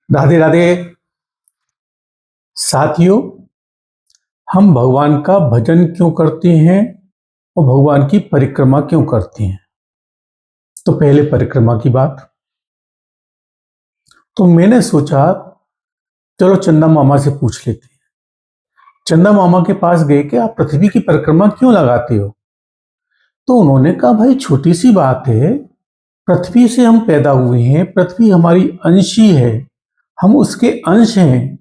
राधे राधे साथियों। हम भगवान का भजन क्यों करते हैं और भगवान की परिक्रमा क्यों करते हैं? तो पहले परिक्रमा की बात। तो मैंने सोचा चलो चंदा मामा से पूछ लेते हैं। चंदा मामा के पास गए कि आप पृथ्वी की परिक्रमा क्यों लगाते हो? तो उन्होंने कहा भाई छोटी सी बात है, पृथ्वी से हम पैदा हुए हैं, पृथ्वी हमारी अंश ही है, हम उसके अंश हैं।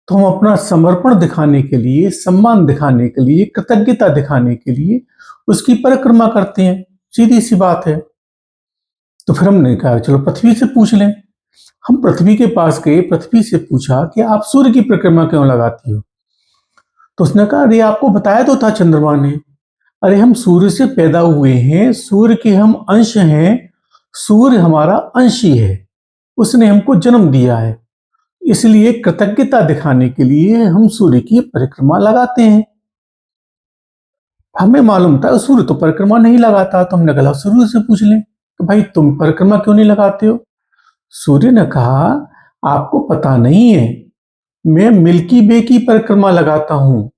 तो हम अपना समर्पण दिखाने के लिए, सम्मान दिखाने के लिए, कृतज्ञता दिखाने के लिए उसकी परिक्रमा करते हैं। सीधी सी बात है। तो फिर हमने कहा चलो पृथ्वी से पूछ लें। हम पृथ्वी के पास गए, पृथ्वी से पूछा कि आप सूर्य की परिक्रमा क्यों लगाती हो? तो उसने कहा अरे आपको बताया तो था चंद्रमा ने, अरे हम सूर्य से पैदा हुए हैं, सूर्य के हम अंश हैं, सूर्य हमारा अंश ही है, उसने हमको जन्म दिया है, इसलिए कृतज्ञता दिखाने के लिए हम सूर्य की परिक्रमा लगाते हैं। हमें मालूम था सूर्य तो परिक्रमा नहीं लगाता, तो हमने कहा सूर्य से पूछ लें कि भाई तुम परिक्रमा क्यों नहीं लगाते हो? सूर्य ने कहा आपको पता नहीं है, मैं मिल्की वे की परिक्रमा लगाता हूं,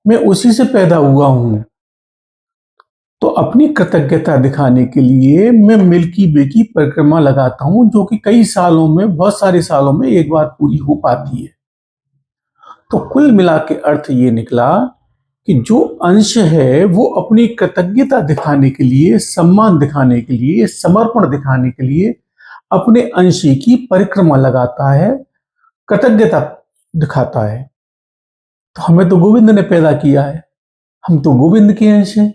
मैं उसी से पैदा हुआ हूं। तो अपनी कृतज्ञता दिखाने के लिए मैं मिल्की वे की परिक्रमा लगाता हूं, जो कि कई सालों में, बहुत सारे सालों में एक बार पूरी हो पाती है। तो कुल मिला के अर्थ ये निकला कि जो अंश है वो अपनी कृतज्ञता दिखाने के लिए, सम्मान दिखाने के लिए, समर्पण दिखाने के लिए अपने अंश की परिक्रमा लगाता है, कृतज्ञता दिखाता है। तो हमें तो गोविंद ने पैदा किया है, हम तो गोविंद के अंश हैं,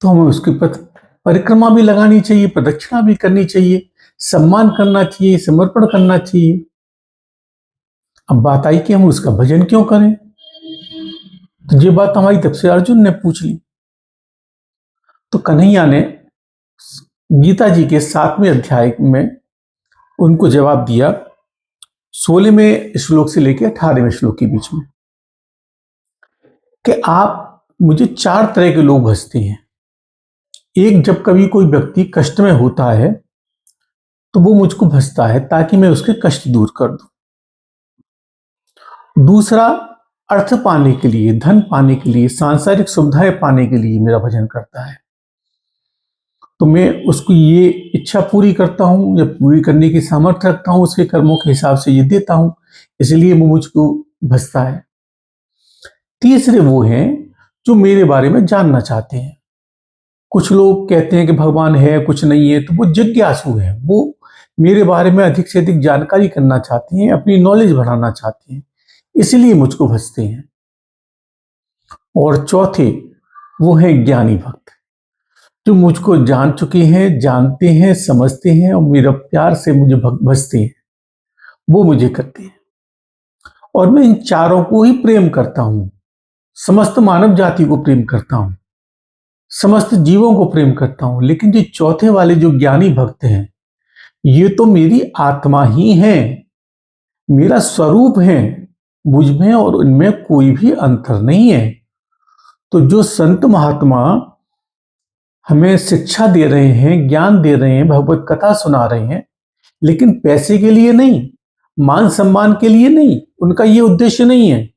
तो हमें उसकी परिक्रमा भी लगानी चाहिए, प्रदक्षिणा भी करनी चाहिए, सम्मान करना चाहिए, समर्पण करना चाहिए। अब बात आई कि हम उसका भजन क्यों करें? तो ये बात हमारी तब से अर्जुन ने पूछ ली। तो कन्हैया ने गीता जी के 7वें अध्याय में उनको जवाब दिया, 16वें श्लोक से लेकर 18वें श्लोक के बीच में, कि आप मुझे 4 तरह के लोग भजते हैं। एक, जब कभी कोई व्यक्ति कष्ट में होता है तो वो मुझको भजता है ताकि मैं उसके कष्ट दूर कर दूं। दूसरा, अर्थ पाने के लिए, धन पाने के लिए, सांसारिक सुविधाएं पाने के लिए मेरा भजन करता है, तो मैं उसको ये इच्छा पूरी करता हूं या पूरी करने की सामर्थ्य रखता हूं, उसके कर्मों के हिसाब से ये देता हूं, इसलिए वो मुझको भजता है। तीसरे वो हैं जो मेरे बारे में जानना चाहते हैं। कुछ लोग कहते हैं कि भगवान है, कुछ नहीं है, तो वो जिज्ञासु है, वो मेरे बारे में अधिक से अधिक जानकारी करना चाहते हैं, अपनी नॉलेज बढ़ाना चाहते हैं, इसलिए मुझको भजते हैं। और चौथे वो हैं ज्ञानी भक्त, जो मुझको जान चुके हैं, जानते हैं, समझते हैं और मेरा प्यार से मुझे भजते हैं, वो मुझे करते हैं। और मैं इन चारों को ही प्रेम करता हूं, समस्त मानव जाति को प्रेम करता हूं, समस्त जीवों को प्रेम करता हूं। लेकिन जो चौथे वाले जो ज्ञानी भक्त हैं, ये तो मेरी आत्मा ही है, मेरा स्वरूप है, मुझ में और उनमें कोई भी अंतर नहीं है। तो जो संत महात्मा हमें शिक्षा दे रहे हैं, ज्ञान दे रहे हैं, भगवत कथा सुना रहे हैं, लेकिन पैसे के लिए नहीं, मान सम्मान के लिए नहीं, उनका ये उद्देश्य नहीं है।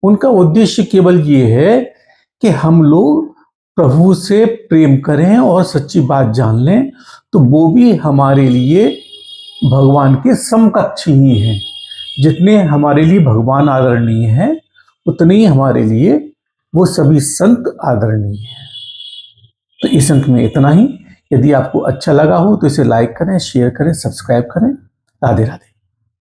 उनका उद्देश्य केवल ये है कि हम लोग प्रभु से प्रेम करें और सच्ची बात जान लें, तो वो भी हमारे लिए भगवान के समकक्ष ही हैं। जितने हमारे लिए भगवान आदरणीय हैं, उतने ही हमारे लिए वो सभी संत आदरणीय हैं। तो इस अंक में इतना ही। यदि आपको अच्छा लगा हो तो इसे लाइक करें, शेयर करें, सब्सक्राइब करें। राधे राधे।